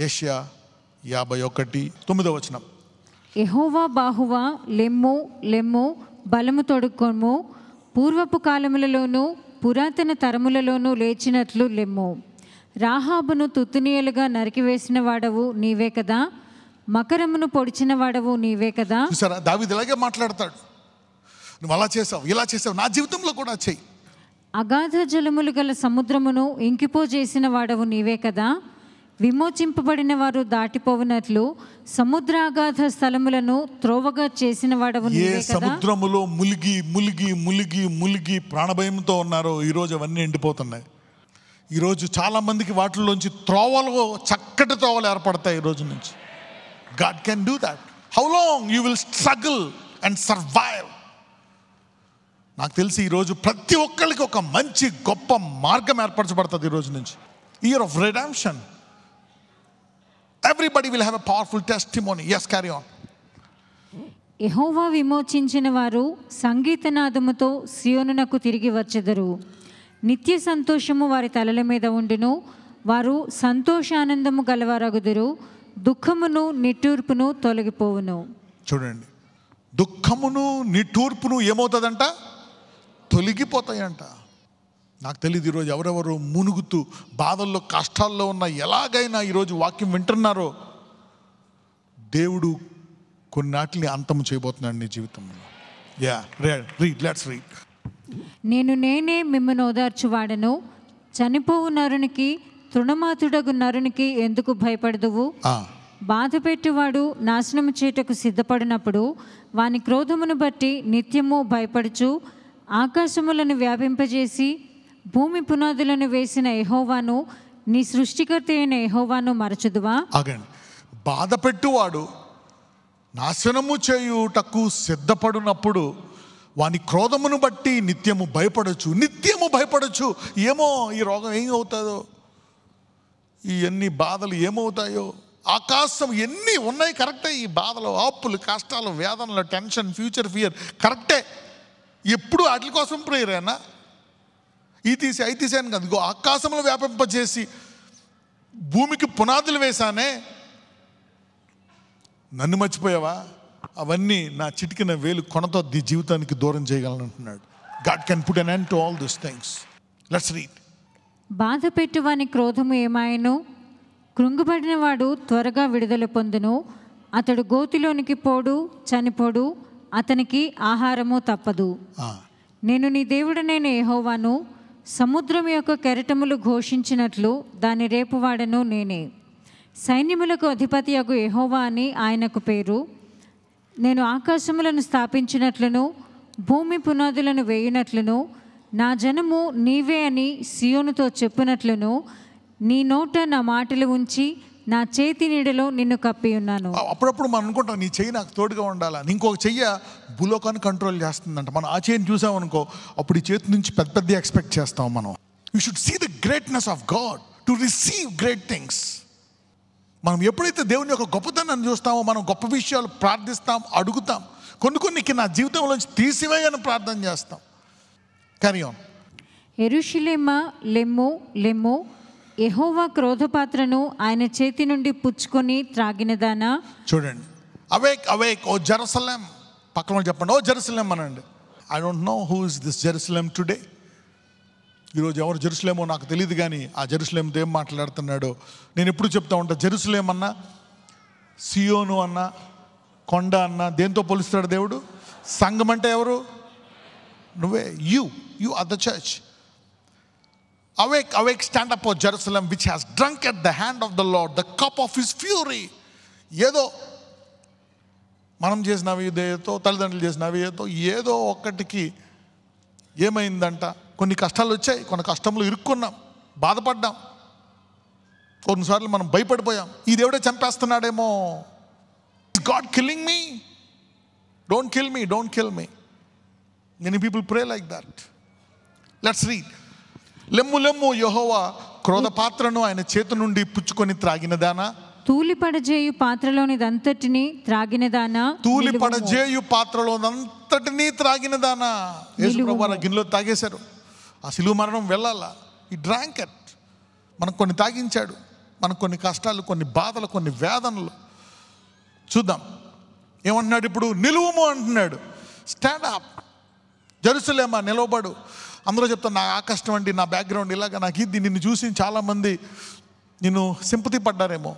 యెషయా 51:9. యెహోవా బాహువా, లెమ్ము లెమ్ము, బలము తొడుక్కొమ్ము, పూర్వపు కాలములలోను పురాతన తరములలోనూ లేచినట్లు లెమ్ము. రాహాబును తుత్తునియలుగా నరికివేసిన వాడవు నీవే కదా, మకరమును పొడిచిన వాడవు నీవే కదా. చూసారా, దావీదు ఇలాగే మాట్లాడతాడు. నువ్వు అలా చేసావు, ఇలా చేసావు, నా జీవితంలో కూడా చెయ్యి. అగాధ జలములు గల సముద్రమును ఇంకిపోజేసిన వాడవు నీవే కదా, విమోచింపబడిన వారు దాటిపోవునట్లు సముద్రాగాధ స్థలములను త్రోవగా చేసిన వాడవు నీవే కదా. సముద్రములో ములిగి ములిగి ములిగి ములిగి ప్రాణభయంతో ఉన్నారో ఈరోజు అవన్నీ ఎండిపోతున్నాయి. ఈరోజు చాలా మందికి వాటిల్లోంచి త్రోవలు, చక్కటి త్రోవలు ఏర్పడతాయి ఈరోజు నుంచి. God can do that. How long you will struggle and survive? నాకు తెలిసి ఈరోజు ప్రతి ఒక్కరికి ఒక మంచి గొప్ప మార్గం ఏర్పరచబడుతుంది ఈరోజు నుంచి. Year of redemption. Everybody will have a powerful testimony. Yes, carry on. యెహోవా విమోచించిన వారు సంగీతనాదముతో సియోనునకు తిరిగి వచ్చెదరు. నిత్య సంతోషము వారి తలల మీద ఉండును. వారు సంతోషానందము గలవారగుదురు. దుఃఖమును నిట్టూర్పును తొలగిపోవును. చూడండి, దుఃఖమును నిట్టూర్పును ఏమవుతుందంట? తొలగిపోతాయంట. నాకు తెలియదు ఈరోజు ఎవరెవరు మునుగుతూ బాధల్లో కష్టాల్లో ఉన్న ఎలాగైనా ఈరోజు వాక్యం వింటున్నారో దేవుడు కొన్నాటిని అంతం చేయబోతున్నాడు నీ జీవితంలో. Let's read. నేనే మిమ్మల్ని ఓదార్చువాడను. చనిపోవు నరునికి, తృణమాతుడగు నరునికి ఎందుకు భయపడదువు? బాధ పెట్టువాడు నాశనము చేటకు సిద్ధపడినప్పుడు వాని క్రోధమును బట్టి నిత్యము భయపడుచు ఆకాశములను వ్యాపింపజేసి భూమి పునాదులను వేసిన యెహోవాను, నీ సృష్టికర్త అయిన యెహోవాను మరచుదువా? ఆగండి. బాధ పెట్టువాడు నాశనము చేయుటకు సిద్ధపడినప్పుడు వాని క్రోధమును బట్టి నిత్యము భయపడచ్చు. ఏమో ఈ రోగం ఏం అవుతుందో, ఇవన్నీ బాధలు ఏమవుతాయో, ఆకాశం ఎన్ని ఉన్నాయి కరెక్టే. ఈ బాధలు, ఆపులు, కష్టాలు, వేదనలు, టెన్షన్, ఫ్యూచర్ ఫియర్ కరెక్టే. ఎప్పుడు వాటి కోసం ప్రేరేనా? ఈ తీసాను కదా, ఇగో ఆకాశంలో వ్యాపింపజేసి భూమికి పునాదులు వేశానే, నన్ను మర్చిపోయావా? అవన్నీ నా చిటికిన వేలు కొనతో జీవితానికి దూరం చేయగలను అంటున్నాడు. God can put an end to all these things. Let's read. బాధ పెట్టువాని క్రోధము ఏమాయను? కృంగుబడిన వాడు త్వరగా విడుదల పొందును. అతడు గోతిలోనికి పోడు, చనిపోడు, అతనికి ఆహారము తప్పదు. నేను నీ దేవుడనైన యెహోవాను. సముద్రం యొక్క కెరటములు ఘోషించినట్లు దాని రేపువాడను నేనే. సైన్యములకు అధిపతియగు యెహోవా అని ఆయనకు పేరు. నేను ఆకాశములను స్థాపించినట్లును భూమి పునాదులను వేయునట్లును నా జనము నీవే అని సియోనుతో చెప్పినట్లును నీ నోట నా మాటలు ఉంచి నా చేతి నీడలో నిన్ను కప్పి ఉన్నాను. అప్పుడప్పుడు మనం అనుకుంటాం నీ చెయ్యి నాకు తోడుగా ఉండాలని. ఇంకొక చెయ్యి భూలోకాన్ని కంట్రోల్ చేస్తుందంట. మనం ఆ చెయ్యిని చూసామనుకో, అప్పుడు ఈ చేతి నుంచి పెద్ద ఎక్స్పెక్ట్ చేస్తాం మనం. You should see the greatness of God to receive great things. మనం ఎప్పుడైతే దేవుని యొక్క గొప్పతనాన్ని చూస్తామో, మనం గొప్ప విషయాలు ప్రార్థిస్తాం, అడుగుతాం. కొన్నికి నా జీవితంలోంచి తీసివేయని ప్రార్థన చేస్తాం. Carry on. యెరూషలేమా లెమ్ము లెమ్ము, యెహోవా క్రోధపాత్రను ఆయన చేతి నుండి పుచ్చుకొని త్రాగినదానా. చూడండి, అవేక్ అవేక్ ఓ జెరూసలేం. పక్కన చెప్పండి, ఓ జెరూసలేం అనండి. I don't know who is this Jerusalem today. ఈరోజు ఎవరు జెరూసలేమో నాకు తెలియదు, కానీ ఆ జెరూసలేంతో ఏం మాట్లాడుతున్నాడో నేను ఎప్పుడు చెప్తా ఉంటా. జెరూసలేం అన్నా, సియోను అన్నా, కొండ అన్నా దేంతో పోలుస్తాడు దేవుడు? సంఘం అంటే ఎవరు? నువ్వే. You are the church. Awake, awake, stand up, O Jerusalem, which has drunk at the hand of the Lord the cup of his fury. ఏదో మనం చేసిన అవిధేయతో, తల్లిదండ్రులు చేసిన అవిధేయతో ఏదో ఒక్కటికి ఏమైందంట. కొన్ని కష్టాలు వచ్చాయి, కొన్ని కష్టంలో ఇరుక్కున్నాం, బాధపడ్డాం. కొన్నిసార్లు మనం భయపడిపోయాం, ఈ దేవుడే చంపేస్తున్నాడేమో. God killing me, don't kill me, don't kill me. Many people pray like that. Let's read. లెమ్ము లెమ్ము, యెహోవా క్రోధ పాత్రను ఆయన చేతి నుండి పుచ్చుకొని త్రాగినదానా. తూలిపడజేయు పాత్రలోనిదంతటిని త్రాగినదానా. తూలిపడజేయు పాత్రలోనంతటినీ త్రాగినదానా. యేసు ప్రభువు గిన్నెలో తాగేశారు. ఆ సిలువ మరణం వెళ్ళాలా. ఈ డ్రాంక్ ఇట్. మనకు కొన్ని తాగించాడు. మనకు కొన్ని కష్టాలు, కొన్ని బాధలు, కొన్ని వేదనలు. చూద్దాం ఏమంటున్నాడు ఇప్పుడు. నిలువుము అంటున్నాడు. స్టాండ్ అప్ జెరూసలేమా, నిలవబడు. అందరూ చెప్తాను నా ఆ కష్టం అండి, నా బ్యాక్గ్రౌండ్ ఇలాగ, నాకు ఇది. నిన్ను చూసి చాలామంది నిన్ను సింపతి పడ్డారేమో,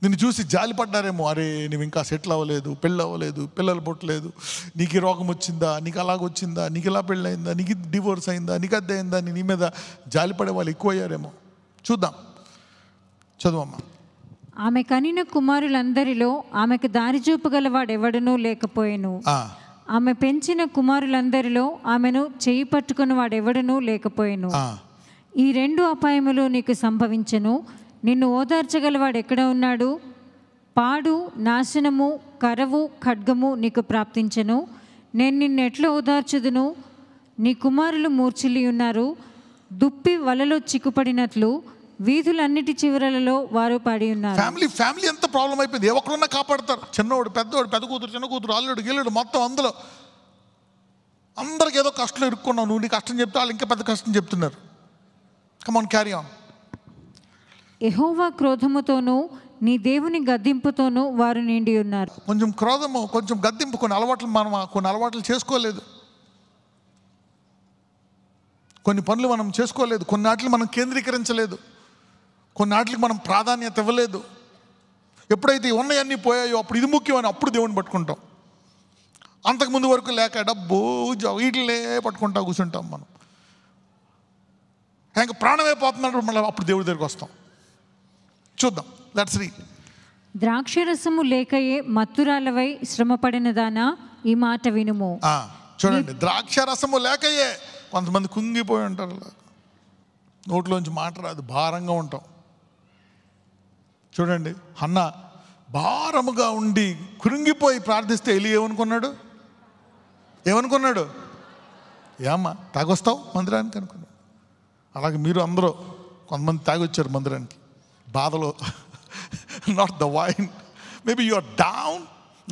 నిన్ను చూసి జాలి పడ్డారేమో. అరే నువ్వు ఇంకా సెటిల్ అవ్వలేదు, పెళ్ళి అవ్వలేదు, పిల్లలు పుట్టలేదు, నీకు ఈ రోగం వచ్చిందా, నీకు అలాగొచ్చిందా, నీకు ఇలా పెళ్ళయిందా, నీకు డివోర్స్ అయిందా, నీకు అద్దె అయిందా, నీ మీద జాలి పడే వాళ్ళు ఎక్కువ అయ్యారేమో. చూద్దాం, చదువమ్మా. ఆమె కనిన కుమారులందరిలో ఆమెకు దారి చూపగలవాడెవడనూ లేకపోయెను. ఆమె పెంచిన కుమారులందరిలో ఆమెను చేయి పట్టుకుని వాడెవడనూ లేకపోయెను. ఈ 2 అపాయములు నీకు సంభవించెను. నిన్ను ఓదార్చగలవాడు ఎక్కడ ఉన్నాడు? పాడు, నాశనము, కరవు, ఖడ్గము నీకు ప్రాప్తించెను. నేను నిన్ను ఎట్లా ఓదార్చుదును? నీ కుమారులు మూర్ఛిల్లి ఉన్నారు. దుప్పి వలలో చిక్కుపడినట్లు వీధులన్నిటి చివరలలో వారు పడి ఉన్నారు. ఫ్యామిలీ ఎంత ప్రాబ్లం అయిపోయింది. ఏ ఒక్కరున్నా కాపాడతారు. చిన్నవాడు, పెద్దవాడు, పెద్ద కూతురు, చిన్న కూతురు, అల్లుడు, గిల్లుడు, మొత్తం అందులో అందరికి ఏదో కష్టం ఇరుక్కున్నావు. నువ్వు నీ కష్టం చెప్తే వాళ్ళు ఇంకా పెద్ద కష్టం చెప్తున్నారు. Come on, carry on. యెహోవా క్రోధముతోనూ నీ దేవుని గద్దింపుతోనూ వారు నిండి ఉన్నారు. కొంచెం క్రోధము, కొంచెం గద్దింపు, కొన్ని అలవాట్లు చేసుకోలేదు, కొన్ని పనులు మనం చేసుకోలేదు, కొన్ని వాటిని మనం కేంద్రీకరించలేదు, కొన్ని వాటికి మనం ప్రాధాన్యత ఇవ్వలేదు. ఎప్పుడైతే ఉన్నాయన్నీ పోయాయో అప్పుడు ఇది ముఖ్యమని అప్పుడు దేవుని పట్టుకుంటాం. అంతకుముందు వరకు లేక డబ్బు, వీటిలే పట్టుకుంటా కూర్చుంటాం మనం. ఇంకా ప్రాణమే పోతున్నప్పుడు మళ్ళీ అప్పుడు దేవుడి దగ్గరికి వస్తాం. చూద్దాం, లెట్స్ రీడ్. ద్రాక్షరసము లేకయే మత్తురాలవై శ్రమపడిన దానా ఈ మాట వినుము. చూడండి, ద్రాక్షరసము లేకయే కొంతమంది కుంగిపోయి ఉంటారు, నోట్లోంచి మాట రాదు, భారంగా ఉంటాం. చూడండి, హన్న భారముగా ఉండి కృంగిపోయి ప్రార్థిస్తే ఎలి ఏమనుకున్నాడు? ఏమ్మా తాగొస్తావు మందిరానికి అనుకున్నాడు. అలాగే మీరు అందరూ కొంతమంది తాగొచ్చారు మందిరానికి బాధలో. Not the wine. Maybe you are down.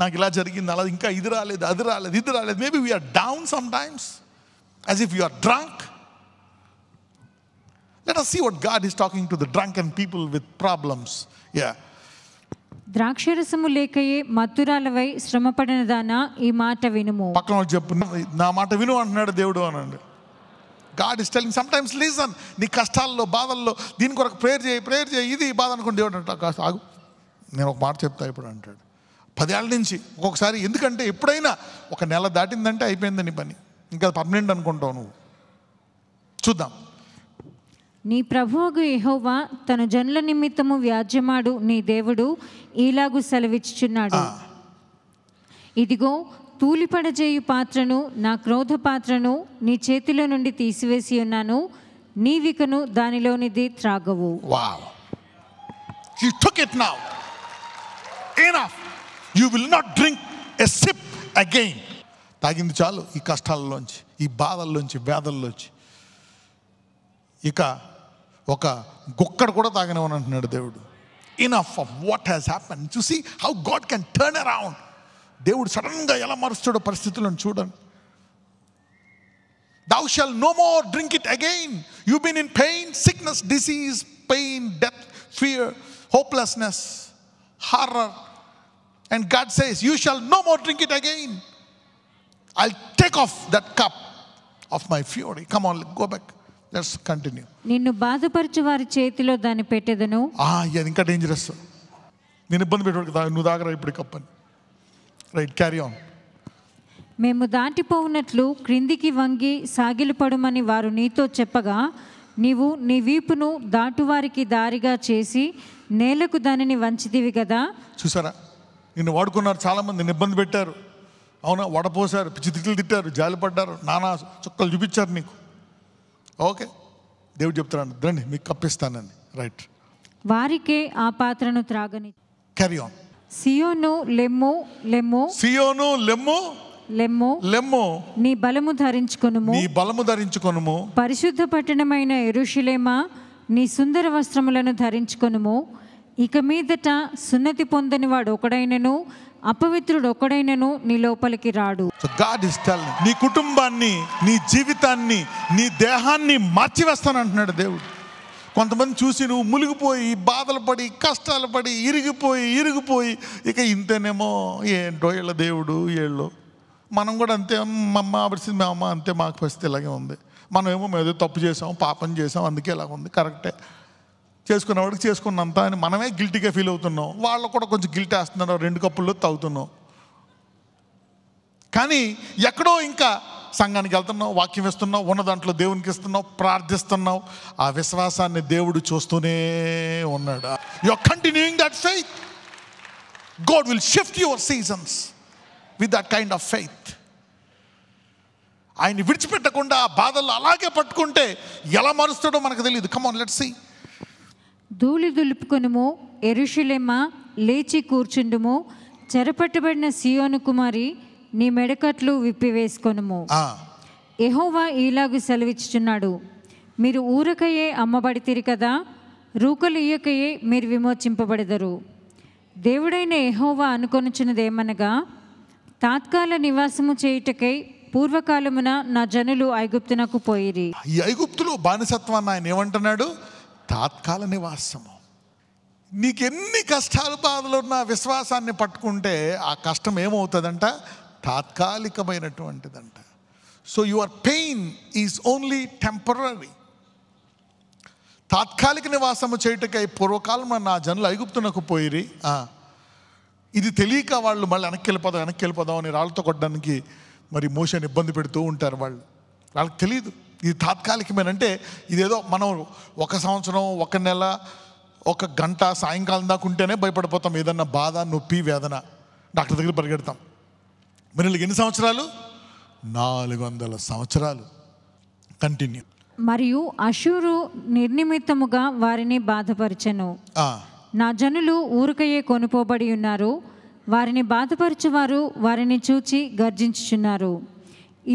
నాకు ఇలా జరిగింది, అలా, ఇంకా ఇది రాలేదు, అది రాలేదు, ఇది రాలేదు. Maybe we're down sometimes as if you are drunk. Let us see what God is talking to the drunken people with problems. Yeah. ద్రాక్షరసము లేకయే మత్తురాలవై శ్రమపడిన దానా ఈ మాట వినుము. పక్కన చెప్పు, నా మాట విను అంటున్నాడు దేవుడు అనండి. God is telling, sometimes listen. నీ కష్టాల్లో, బాధల్లో దీని కొరకు ప్రేయర్ చేయి, ఇది బాధ అనుకుని దేవుడు అంటాడు. కాస్త ఆగు, నేను ఒక మాట చెప్తా ఇప్పుడు అంటాడు. 10 ఏళ్ళ నుంచి ఒక్కొక్కసారి, ఎందుకంటే ఎప్పుడైనా ఒక నెల దాటిందంటే అయిపోయిందని పని, ఇంకా పర్మనెంట్ అనుకుంటావు నువ్వు. చూద్దాం. నీ ప్రభువుకు యెహోవా తన జనుల నిమిత్తము వ్యాజ్యమాడు నీ దేవుడు ఈలాగు సెలవిచ్చుచున్నాడు. ఇదిగో తూలిపడజేయు పాత్రను, నా క్రోధ పాత్రను నీ చేతిలో నుండి తీసివేసి ఉన్నాను. నీవికను దానిలోనిది త్రాగవు. Wow. You took it now. Enough. You will not drink a sip again. తాగింది చాలు ఈ కష్టాలలోంచి, ఈ బాధల్లోంచి, వేదల్లోంచి. ఇక ఒక గుక్కడు కూడా తాగనివ్వను అంటున్నాడు దేవుడు. Enough of what has happen. To see how God can turn around. దేవుడు సడన్గా ఎలా మారుస్తాడో పరిస్థితులను చూడండి. Thou shalt no more drink it again. You've been in pain, sickness, disease, pain, death, fear, hopelessness, horror. And God says, you shall no more drink it again. I'll take off that cup of my fury. Come on, go back. Let's continue. నిన్ను బాధపరచు వారి చేతిలో దాన్ని పెట్టెదను. ఇది ఇంకా dangerous. నేను ఇబ్బంది పెట్టాడు, నువ్వు తాగరా ఇప్పుడు కప్పని. Right, carry on. మేము దాటిపోవునట్లు క్రిందికి వంగి సాగిలపడుమని వారు నీతో చెప్పగా నీవు నీ వీపును దాటువారికి దారిగా చేసి నేలకు దానిని వంచితివి కదా. చూసారా, నిన్ను వాడుకున్నారు చాలామంది, నిన్ను ఇబ్బంది పెట్టారు. అవునా, వడపోసారు, పిచ్చి తిట్లు తిట్టారు, జాలిపడ్డారు, నానా చుక్కలు చూపించారు నీకు. ఓకే, దేవుడు చెప్తున్నాను, రండి మీకు కప్పిస్తానని. రైట్, వారికే ఆ పాత్రను త్రాగని. Carry on. సియోను లెమ్ము, లెమ్ము, సియోను లెమ్ము, లెమ్ము, లెమ్ము, నీ బలము ధరించుకొనుము, నీ బలము ధరించుకొనుము. పరిశుద్ధ పట్టణమైన యెరూషలేమా, నీ సుందర వస్త్రములను ధరించుకొనుము. ఇక మీదట సున్నతి పొందని వాడు ఒకడైనను, అపవిత్రుడు ఒకడైనను నీ లోపలికి రాడు. So God is telling, నీ కుటుంబాన్ని, నీ జీవితాన్ని, నీ దేహాన్ని మార్చివేస్తానంటున్నాడు దేవుడు. కొంతమంది చూసి నువ్వు మునిగిపోయి బాధలు పడి కష్టాలు పడి ఇరిగిపోయి ఇక ఇంతేనేమో ఏంటో వీళ్ళ దేవుడు వీళ్ళు. మనం కూడా అంతే, మా అమ్మ పరిస్థితి, మా అమ్మ అంతే, మాకు పరిస్థితి ఇలాగే ఉంది. మనమేమో మేము తప్పు చేసాం, పాపం చేసాం, అందుకే ఇలాగ ఉంది. కరెక్టే, చేసుకున్నవాడికి చేసుకున్నంత అని మనమే గిల్టీగా ఫీల్ అవుతున్నాం. వాళ్ళు కూడా కొంచెం గిల్టీ వేస్తున్నారు, 2 కప్పుల్లో తాగుతున్నాం. కానీ ఎక్కడో ఇంకా సంఘానికి వెళ్తున్నావు, వాక్యం ఇస్తున్నావు, ఉన్న దాంట్లో దేవునికి ఇస్తున్నావు, ప్రార్థిస్తున్నావు. ఆ విశ్వాసాన్ని దేవుడు చూస్తూనే ఉన్నాడు. You are continuing that faith. God will shift your seasons with that kind of faith. ఆయన్ని విడిచిపెట్టకుండా ఆ బాధలు అలాగే పట్టుకుంటే ఎలా మారుస్తాడో మనకు తెలియదు. Come on, let's see. ధూళి దులుపుకొనుము యెరూషలేమా, లేచి కూర్చుండుము, చెరపట్టబడిన సియోను కుమారి, నీ మెడకట్లు విప్పివేసుకొనుము. యెహోవా ఈలాగు సెలవిచ్చుచున్నాడు, మీరు ఊరకయే అమ్మబడితిరి కదా, రూకలు ఇయ్యకయే మీరు విమోచింపబడెదరు. దేవుడైన యెహోవా అనుకొనుచున్నదేమనగా, తాత్కాల నివాసము చేయుటకై పూర్వకాలమున నా జనులు ఐగుప్తునకు పోయిరి. ఈ ఐగుప్తులో బానిసత్వాన్ని ఆయన ఏమంటున్నాడు? తాత్కాల నివాసము. నీకెన్ని కష్టాలు బాధలు ఉన్నా విశ్వాసాన్ని పట్టుకుంటే ఆ కష్టం ఏమవుతుందంట? తాత్కాలికమైనటువంటిదంట. So your pain is only temporary. తాత్కాలిక నివాసము చేయుటకై పూర్వకాలం నా జనులు ఐగుప్తునకు పోయిరి. ఇది తెలియక వాళ్ళు మళ్ళీ వెనక్కి వెళ్ళిపోదాం అని రాళ్ళతో కొట్టడానికి మరి మోషేని ఇబ్బంది పెడుతూ ఉంటారు. వాళ్ళకి తెలియదు ఇది తాత్కాలికమేనంటే. ఇదేదో మనం 1 సంవత్సరం, 1 నెల, 1 గంట సాయంకాలం దాకా ఉంటేనే భయపడిపోతాం. ఏదన్నా బాధ, నొప్పి, వేదన, డాక్టర్ దగ్గర పరిగెడతాం. మరి వీళ్ళకి ఎన్ని సంవత్సరాలు? 400 సంవత్సరాలు కంటిన్యూ. మరియు అషూరు నిర్నిమిత్తముగా వారిని బాధపరచెను. నా జనులు ఊరకయే కొనుపోబడి ఉన్నారు, వారిని బాధపరచువారు వారిని చూచి గర్జించుచున్నారు.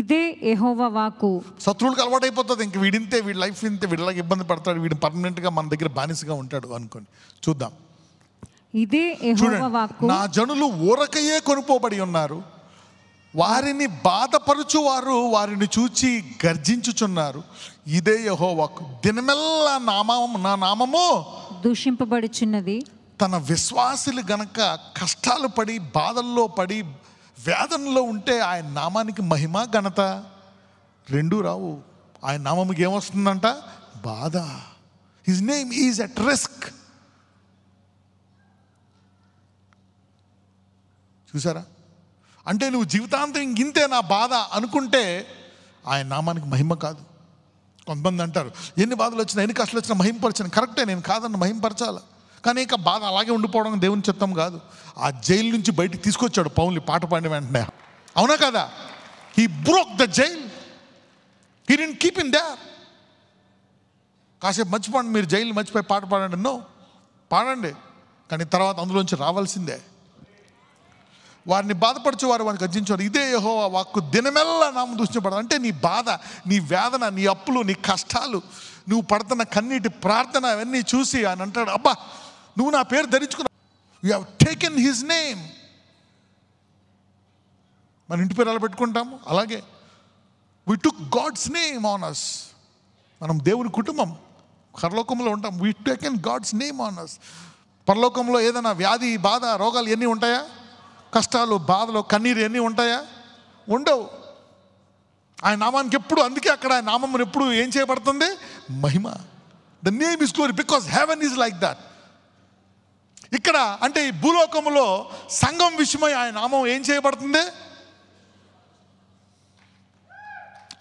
ఇదే యెహోవా వాక్కు. శత్రువులకు అలవాటు అయిపోతుంది. ఇంక వీడింతే, వీడి లైఫ్ ఇంతే, వీడిలాగా ఇబ్బంది పడతాడు, వీడు పర్మనెంట్గా మన దగ్గర బానిసగా ఉంటాడు అనుకోండి. చూద్దాం. ఇదే యెహోవా వాక్కు. నా జనులు ఊరకయే కొనుపోబడి ఉన్నారు, వారిని బాధపరచువారు వారిని చూచి గర్జించుచున్నారు. ఇదే యెహోవా వాక్కు. దినమెల్లా నా నామము దూషింపబడుచున్నది. తన విశ్వాసులు గనక కష్టాలు పడి, బాధల్లో పడి, వేదనలో ఉంటే ఆయన నామానికి మహిమ, ఘనత 2 రావు. ఆయన నామానికి ఏమొస్తుందంట? బాధ. His name is at risk. చూసారా? అంటే నువ్వు జీవితాంతం ఇంతే నా బాధ అనుకుంటే ఆయన నామానికి మహిమ కాదు. కొంతమంది అంటారు, ఎన్ని బాధలు వచ్చినా, ఎన్ని కష్టాలు వచ్చినా మహిమపరచాను. కరెక్టే, నేను కాదన్న మహిమపరచాలి. కానీ ఇంకా బాధ అలాగే ఉండిపోవడం దేవుని చిత్తం కాదు. ఆ జైలు నుంచి బయటికి తీసుకొచ్చాడు పౌల్ని పాట పాడిన వెంటనే. అవునా కదా? He broke the jail. He didn't keep in there. కాసేపు మర్చిపోండి, మీరు జైలు మర్చిపోయి పాట పాడండి. నో, పాడండి, కానీ తర్వాత అందులోంచి రావాల్సిందే. వారిని బాధపరచు వారిని గర్జించేవారు. ఇదే యెహోవా వాక్కు. దినమెల్లా నామం దూషించబడదు. అంటే నీ బాధ, నీ వేదన, నీ అప్పులు, నీ కష్టాలు, నువ్వు పడుతున్న కన్నీటి ప్రార్థన, అవన్నీ చూసి ఆయన అంటాడు, అబ్బా నువ్వు నా పేరు ధరించుకున్నావు. You have taken his name. మన ఇంటి పేరు ఎలా పెట్టుకుంటాము? అలాగే we took God's name on us. మనం దేవుని కుటుంబం, పరలోకంలో ఉంటాం. We taken God's name on us. పరలోకంలో ఏదైనా వ్యాధి, బాధ, రోగాలు ఎన్ని ఉంటాయా? కష్టాలు, బాధలు, కన్నీరు ఎన్ని ఉంటాయా? ఉండవు. ఆయన నామానికి ఎప్పుడు, అందుకే అక్కడ ఆయన నామం ఎప్పుడు ఏం చేయబడుతుంది? మహిమ. The name is glory because heaven is like that. ఇక్కడ అంటే ఈ భూలోకంలో సంఘం విషయమై ఆయన నామం ఏం చేయబడుతుంది?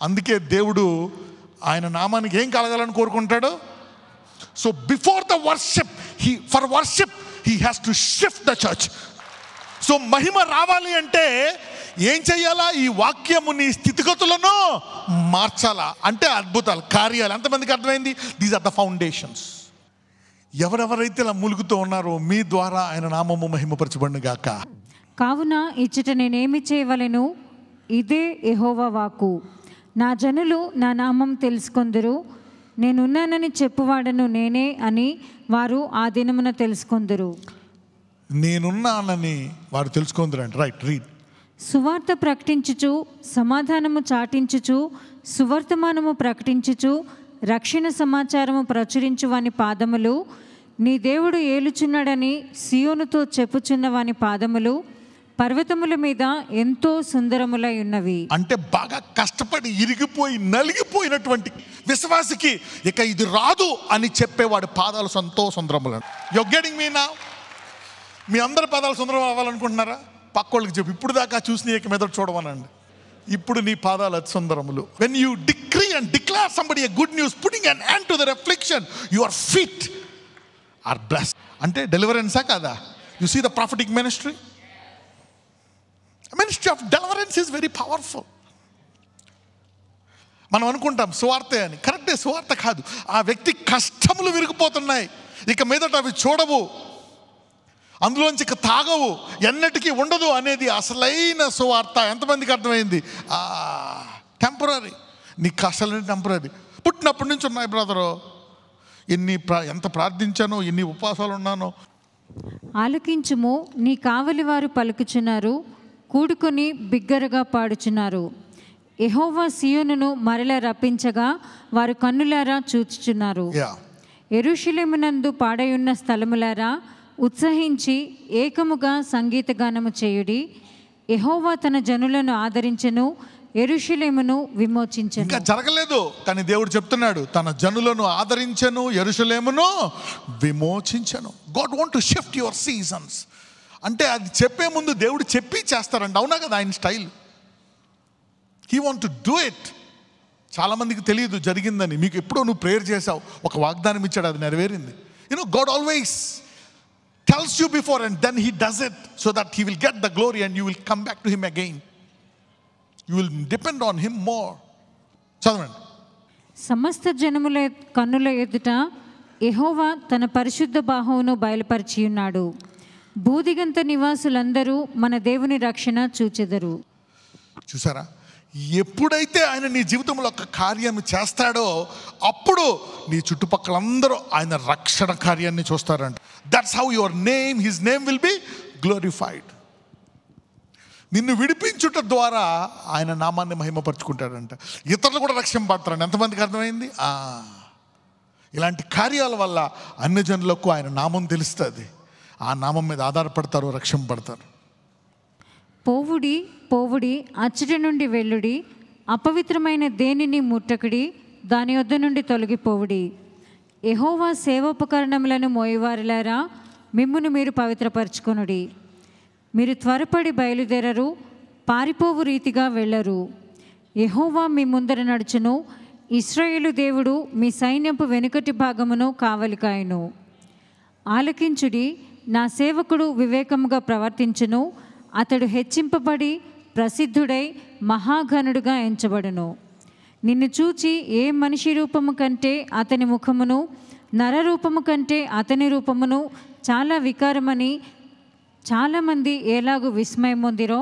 అందుకే దేవుడు ఆయన నామానికి ఏం కలగాలని కోరుకుంటాడు? So before the worship, for worship he has to shift the church. So మహిమ రావాలి అంటే ఏం చెయ్యాలా? ఈ వాక్యము నీ స్థితిగతులను మార్చాలా. అంటే అద్భుతాలు, కార్యాలు. ఎంతమందికి అర్థమైంది? These are the foundations. ఎవరెవరైతే ఇలా మూలుగుతూ ఉన్నారో మీ ద్వారా ఆయన నామము మహిమపరచబడును గాక. కావున ఇచ్చట నేనేమి చేయవలెను? ఇదే యెహోవా వాక్కు. నా జనులు నా నామం తెలుసుకొందురు, నేనున్నానని చెప్పువాడను నేనే అని వారు ఆ దినమున తెలుసుకొందురు. నేనున్నానని వారు తెలుసుకొందురంట. Right, read. సువార్త ప్రకటించుచు, సమాధానము చాటించుచు, సువర్తమానము ప్రకటించుచు, రక్షణ సమాచారము ప్రచురించు వాని పాదములు, నీ దేవుడు ఏలుచున్నాడని సియోనుతో చెప్పుచున్న వాని పాదములు పర్వతముల మీద ఎంతో సుందరములై ఉన్నవి. అంటే బాగా కష్టపడి ఇరిగిపోయి నలిగిపోయినటువంటి విశ్వాసికి ఇక ఇది రాదు అని చెప్పేవాడి పాదాలు ఎంతో సుందరములు. You getting me now? మీ అందరి పాదాలు సుందరం అవ్వాలనుకుంటున్నారా? పక్కోళ్ళకి చెప్పు, ఇప్పుడు దాకా చూసి ఇక మీద చూడమనండి. ఇప్పుడు నీ పాదాలు అతి సుందరములు. When you decree and declare somebody a good news, putting an end to their affliction, your feet are blessed. అంటే డెలివరెన్సా కాదా? You see the prophetic ministry. Ministry of deliverance is very powerful. మనం అనుకుంటాం సువార్తే అని. కరెక్టే, సువార్త కాదు. ఆ వ్యక్తి కష్టములు విరిగిపోతున్నాయి, ఇక మీదట అవి చూడవు, అందులోంచి ఇక తాగవు, ఎన్నటికీ ఉండదు అనేది అసలైన సువార్త. ఎంతమందికి అర్థమైంది? టెంపరీ. నీ కష్టాలన్నీ టెంపరీ. పుట్టినప్పటి నుంచి ఉన్నాయి బ్రదరు. ఎంత ప్రార్థించానో, ఎన్ని ఉపవాసాలు ఉన్నానో. ఆలకించుము, నీ కావలి వారు పలుకుచున్నారు, కూడుకొని బిగ్గరగా పాడుచున్నారు. యెహోవా సియోనును మరల రప్పించగా వారు కన్నులారా చూచుచున్నారు. యెరూషలేమునందు పాడయున్న స్థలములారా ఉత్సహించి ఏకముగా సంగీత గానము చేయుడి. యెహోవా తన జనులను ఆదరించెను, యెరూషలేమును విమోచించెను. ఇంకా జరగలేదు కానీ దేవుడు చెప్తున్నాడు, తన జనులను ఆదరించెను, యెరూషలేమును విమోచించెను. God want to shift your seasons. అంటే అది చెప్పే ముందు దేవుడు చెప్పి చేస్తారంట. అవునా కదా ఆయన style. He want to do it. చాలామందికి తెలియదు జరిగిందని. మీకు ఎప్పుడో నువ్వు ప్రేయర్ చేసావు, ఒక వాగ్దానం ఇచ్చాడు, అది నెరవేరింది. God always tells you before and then he does it so that he will get the glory and you will come back to him again. You will depend on him more. చదవండి. సమస్త జనముల కన్నుల ఎదుట యెహోవా తన పరిశుద్ధ బాహువును బయలుపరిచి ఉన్నాడు. భూదిగంత నివాసులందరూ మన దేవుని రక్షణ చూచెదరు. చూసారా? ఎప్పుడైతే ఆయన నీ జీవితంలో ఒక కార్యం చేస్తాడో అప్పుడు నీ చుట్టుపక్కలందరూ ఆయన రక్షణ కార్యాన్ని చూస్తారంట. That's how your name, his name will be glorified. నిన్ను విడిపించుట ద్వారా ఆయన నామాన్ని మహిమపరుచుకుంటాడంట. ఇతరులు కూడా రక్షింపడతారంట. ఎంతమందికి అర్థమైంది? ఇలాంటి కార్యాల వల్ల అన్యజనులకు ఆయన నామం తెలుస్తుంది. ఆ నామం మీద ఆధారపడతారు, రక్షింపడతారు. పోవుడి పోవుడి, అచ్చటి నుండి వెళ్ళుడి, అపవిత్రమైన దేనిని ముట్టకుడి, దాని వద్ద నుండి తొలగిపోవుడి. యెహోవా సేవోపకరణములను మోయవారులారా, మిమ్మును మీరు పవిత్రపరచుకొనుడి. మీరు త్వరపడి బయలుదేరరు, పారిపోవు రీతిగా వెళ్ళరు. యెహోవా మీ ముందర నడుచును, ఇశ్రాయేలు దేవుడు మీ సైన్యపు వెనుకటి భాగమును కావలికాయును. ఆలకించుడి, నా సేవకుడు వివేకముగా ప్రవర్తించును, అతడు హెచ్చింపబడి ప్రసిద్ధుడై మహాఘనుడుగా ఎంచబడును. నిన్ను చూచి ఏ మనిషి రూపము కంటే అతని ముఖమును, నరరూపము కంటే అతని రూపమును చాలా వికారమని చాలామంది ఎలాగూ విస్మయం పొందిరో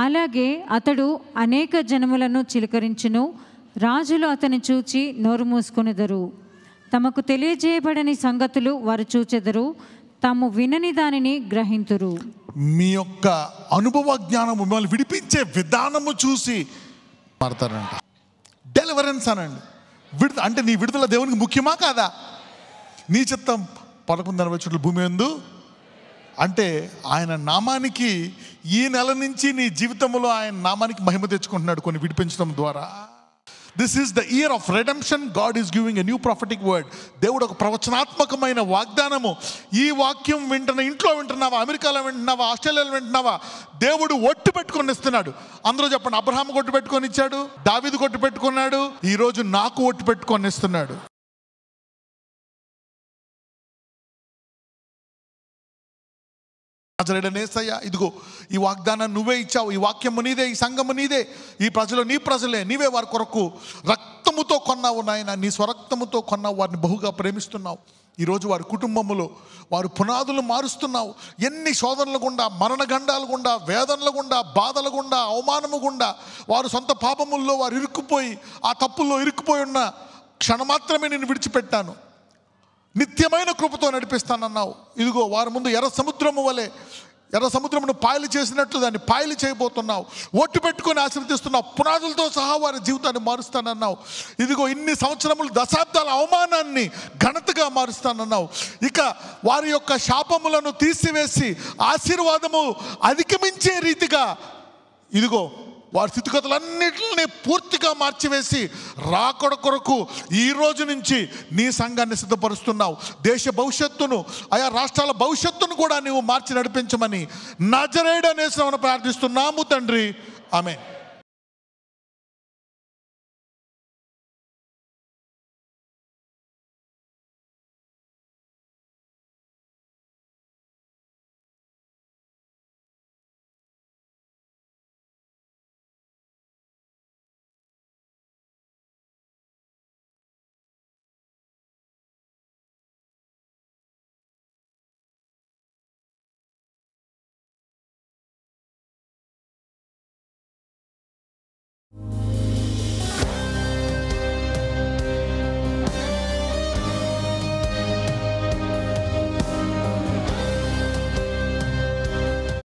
అలాగే అతడు అనేక జనములను చిలకరించును. రాజులు అతని చూచి నోరు మూసుకొనెదరు. తమకు తెలియజేయబడని సంగతులు వారు చూచెదరు, తాము వినని దానిని గ్రహింతురు. మీ యొక్క అనుభవ జ్ఞానం మిమ్మల్ని విడిపించే విధానము చూసి మారతారంట. డెలివరెన్స్ అనండి. అంటే నీ విడుదల దేవునికి ముఖ్యమా కాదా? నీ చిత్తం 11:40 భూమి యందు అంటే ఆయన నామానికి ఈ నెల నుంచి నీ జీవితంలో ఆయన నామానికి మహిమ తెచ్చుకుంటున్నాడు కొన్ని విడిపించడం ద్వారా. This is the year of redemption. God is giving a new prophetic word. దేవుడు ఒక ప్రవచనాత్మకమైన వాగ్దానము. ఈ వాక్యం వింటున్న, ఇంట్లో వింటున్నావా, అమెరికాలో వింటున్నావా, ఆస్ట్రేలియాలో వింటున్నావా, దేవుడు ఒట్టు పెట్టుకొని ఇస్తున్నాడు. అందరూ చెప్పండి, అబ్రహాము ఒట్టు పెట్టుకొని ఇచ్చాడు, దావీదు ఒట్టు పెట్టుకున్నాడు, ఈరోజు నాకు ఒట్టు పెట్టుకొని ఇస్తున్నాడు. ఇదిగో ఈ వాగ్దానాన్ని నువ్వే ఇచ్చావు, ఈ వాక్యము నీదే, ఈ సంఘము నీదే, ఈ ప్రజలు నీ ప్రజలే, నీవే వారి కొరకు రక్తముతో కొన్నావు నాయన, నీ స్వరక్తముతో కొన్నావు, వారిని బహుగా ప్రేమిస్తున్నావు. ఈరోజు వారి కుటుంబములో వారు పునాదులు మారుస్తున్నావు. ఎన్ని శోధనలు గుండా, మరణగండాలు గుండా, వేదనల గుండా, బాధల గుండా, అవమానము గుండా, వారు సొంత పాపముల్లో వారు ఇరుక్కుపోయి ఆ తప్పుల్లో ఇరుక్కుపోయి ఉన్న క్షణమాత్రమే నేను విడిచిపెట్టాను, నిత్యమైన కృపతో నడిపిస్తానన్నావు. ఇదిగో వారి ముందు ఎర్ర సముద్రము వలె ఎర్ర సముద్రమును పాయలు చేసినట్లు దాన్ని పాయలు చేయబోతున్నావు. ఒట్టు పెట్టుకొని ఆశీర్వదిస్తున్నావు. పునాదులతో సహా వారి జీవితాన్ని మారుస్తానన్నావు. ఇదిగో ఇన్ని సంవత్సరములు దశాబ్దాల అవమానాన్ని ఘనతగా మారుస్తానన్నావు. ఇక వారి యొక్క శాపములను తీసివేసి ఆశీర్వాదము అధిగమించే రీతిగా ఇదిగో వారి స్థితిగతులన్నింటినీ పూర్తిగా మార్చివేసి రాకడ కొరకు ఈ రోజు నుంచి నీ సంఘాన్ని సిద్ధపరుస్తున్నావు. దేశ భవిష్యత్తును, ఆయా రాష్ట్రాల భవిష్యత్తును కూడా నీవు మార్చి నడిపించమని నజరేయుడనే నామమున ప్రార్థిస్తున్నాము తండ్రి. ఆమేన్.